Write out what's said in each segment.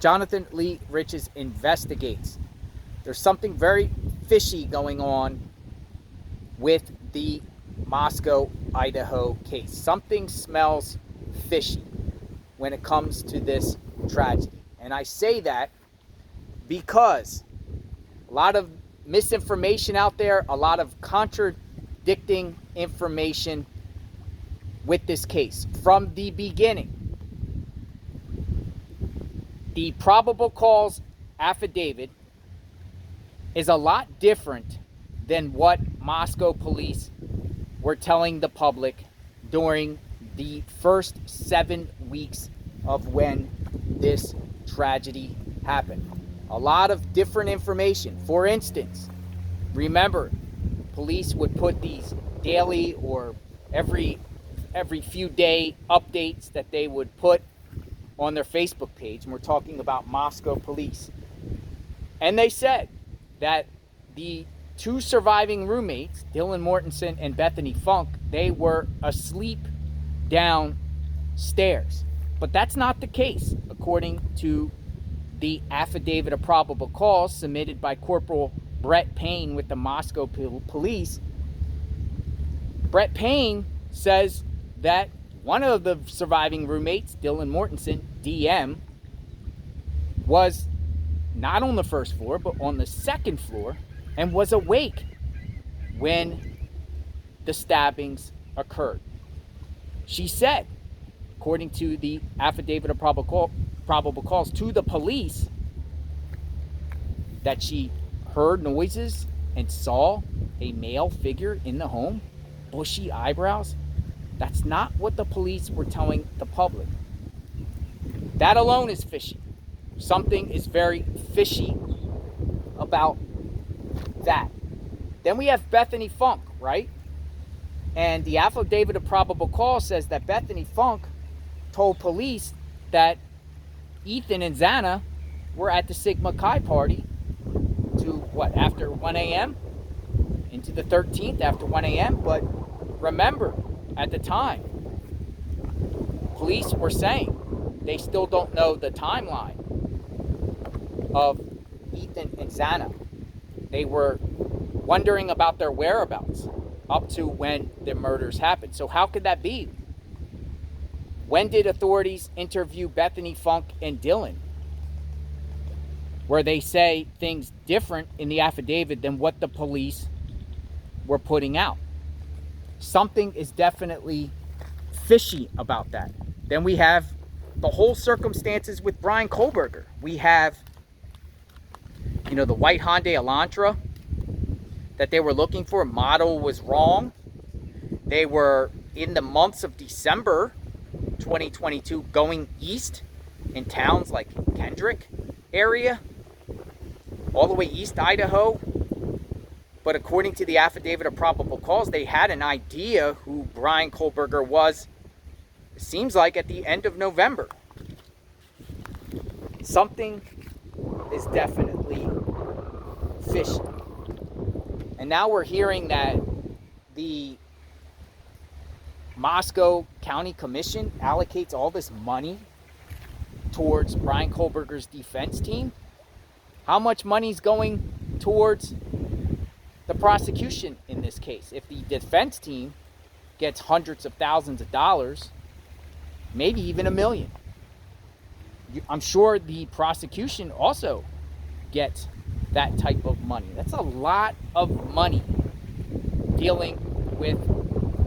Jonathan Lee Riches investigates. There's something very fishy going on with the Moscow, Idaho case. Something smells fishy when it comes to this tragedy. And I say that because a lot of misinformation out there, a lot of contradicting information with this case. From the beginning, the probable cause affidavit is a lot different than what Moscow police were telling the public during the first 7 weeks of when this tragedy happened. A lot of different information. For instance, remember, police would put these daily or every few day updates that they would put on their Facebook page, and we're talking about Moscow police. And they said that the two surviving roommates, Dylan Mortensen and Bethany Funke, they were asleep downstairs. But that's not the case, according to the affidavit of probable cause submitted by Corporal Brett Payne with the Moscow police. Brett Payne says that one of the surviving roommates, Dylan Mortensen, DM, was not on the first floor, but on the second floor, and was awake when the stabbings occurred. She said, according to the affidavit of probable cause to the police, that she heard noises and saw a male figure in the home, bushy eyebrows. That's not what the police were telling the public. That alone is fishy. Something is very fishy about that. Then we have Bethany Funke, right? And the affidavit of probable cause says that Bethany Funke told police that Ethan and Xana were at the Sigma Chi party to after 1 a.m. into the 13th after 1 a.m. But remember, at the time, police were saying they still don't know the timeline of Ethan and Xana. They were wondering about their whereabouts up to when the murders happened. So how could that be? When did authorities interview Bethany Funke and Dylan, where they say things different in the affidavit than what the police were putting out? Something is definitely fishy about that. Then we have the whole circumstances with Bryan Kohberger. We have, the white Hyundai Elantra that they were looking for. Model was wrong. They were in the months of December 2022 going east in towns like Kendrick area, all the way east Idaho. But according to the affidavit of probable cause, they had an idea who Bryan Kohberger was, it seems like, at the end of November. Something is definitely fishy. And now we're hearing that the Moscow County Commission allocates all this money towards Bryan Kohberger's defense team. How much money is going towards the prosecution in this case? If the defense team gets hundreds of thousands of dollars, maybe even $1 million, I'm sure the prosecution also gets that type of money. That's a lot of money dealing with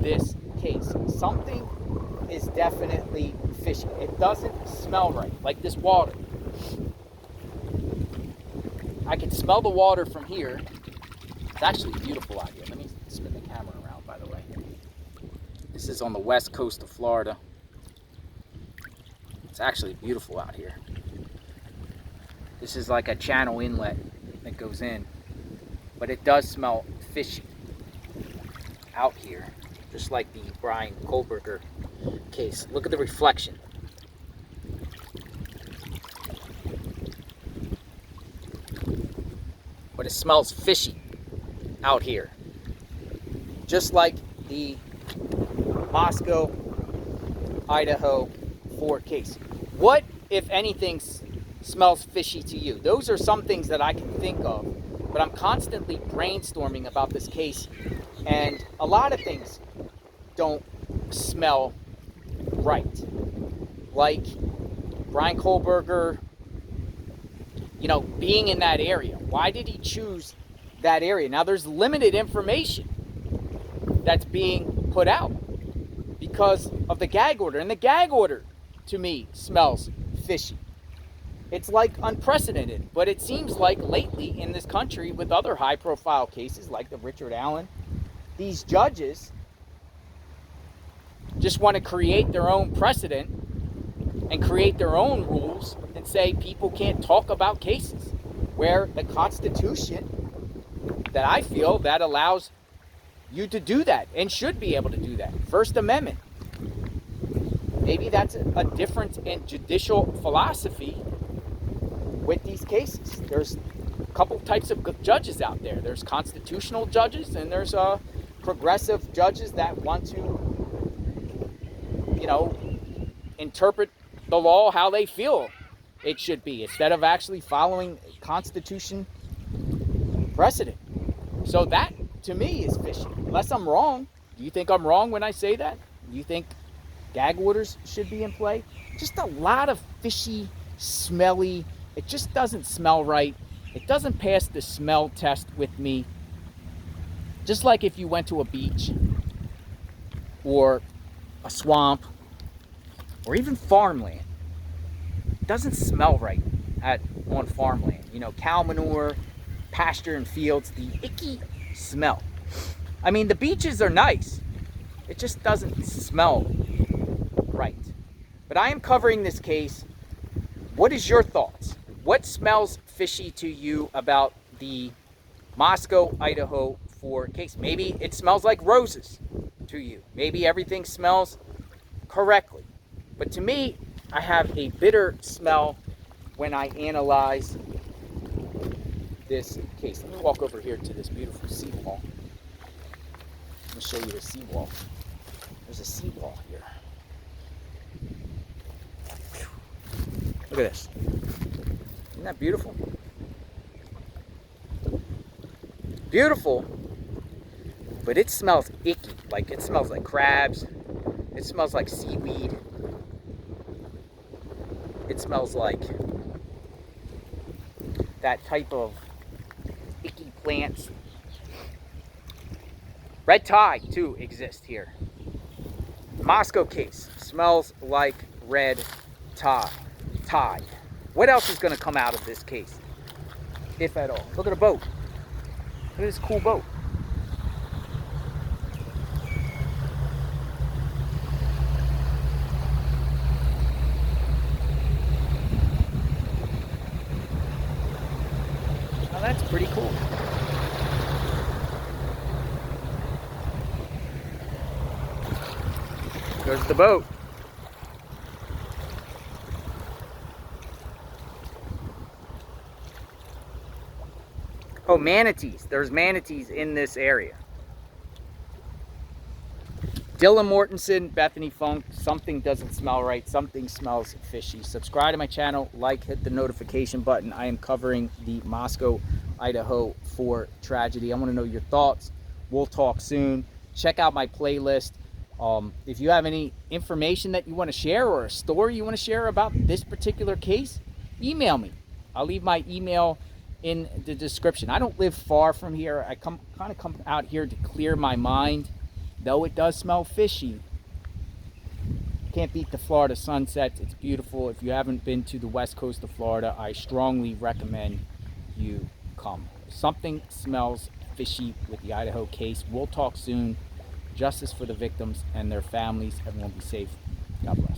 this case. Something is definitely fishy. It doesn't smell right, like this water. I can smell the water from here. It's actually beautiful out here. Let me spin the camera around, by the way. This is on the west coast of Florida. It's actually beautiful out here. This is like a channel inlet that goes in. But it does smell fishy out here, just like the Bryan Kohberger case. Look at the reflection. But it smells fishy out here, just like the Moscow, Idaho 4 case. What, if anything, smells fishy to you? Those are some things that I can think of, but I'm constantly brainstorming about this case, and a lot of things don't smell right. Like Bryan Kohberger, being in that area. Why did he choose that area? Now, there's limited information that's being put out because of the gag order. And the gag order, to me, smells fishy. It's like unprecedented, but it seems like lately in this country with other high-profile cases like the Richard Allen, these judges just want to create their own precedent and create their own rules and say people can't talk about cases, where the Constitution, that I feel, that allows you to do that and should be able to do that. First Amendment. Maybe that's a difference in judicial philosophy with these cases. There's a couple types of judges out there. There's constitutional judges, and there's progressive judges that want to, interpret the law how they feel it should be, instead of actually following Constitution precedent. So that, to me, is fishy. Unless I'm wrong. Do you think I'm wrong when I say that? Do you think gag orders should be in play? Just a lot of fishy, smelly. It just doesn't smell right. It doesn't pass the smell test with me. Just like if you went to a beach or a swamp or even farmland. It doesn't smell right on farmland. Cow manure, pasture and fields, the icky smell. I mean, the beaches are nice. It just doesn't smell right. But I am covering this case. What is your thoughts? What smells fishy to you about the Moscow, Idaho 4 case? Maybe it smells like roses to you. Maybe everything smells correctly. But to me, I have a bitter smell when I analyze this case. Let me walk over here to this beautiful seawall. Let me show you the seawall. There's a seawall here. Look at this. Isn't that beautiful? Beautiful, but it smells icky. Like, it smells like crabs. It smells like seaweed. It smells like that type of icky plants. Red tide, too, exists here. The Moscow case smells like red tide. What else is going to come out of this case, if at all? Look at the boat. Look at this cool boat. Now that's pretty cool. There's the boat. Oh, manatees. There's manatees in this area. Dylan Mortensen, Bethany, Funke. Something doesn't smell right. Something smells fishy. Subscribe to my channel. Like, hit the notification button. I am covering the Moscow, Idaho 4 tragedy. I want to know your thoughts. We'll talk soon. Check out my playlist. If you have any information that you want to share or a story you want to share about this particular case, email me. I'll leave my email in the description. I don't live far from here. I kind of come out here to clear my mind, though it does smell fishy. Can't beat the Florida sunsets. It's beautiful. If you haven't been to the west coast of Florida, I strongly recommend you come. Something smells fishy with the Idaho case. We'll talk soon. Justice for the victims and their families. Everyone be safe. God bless.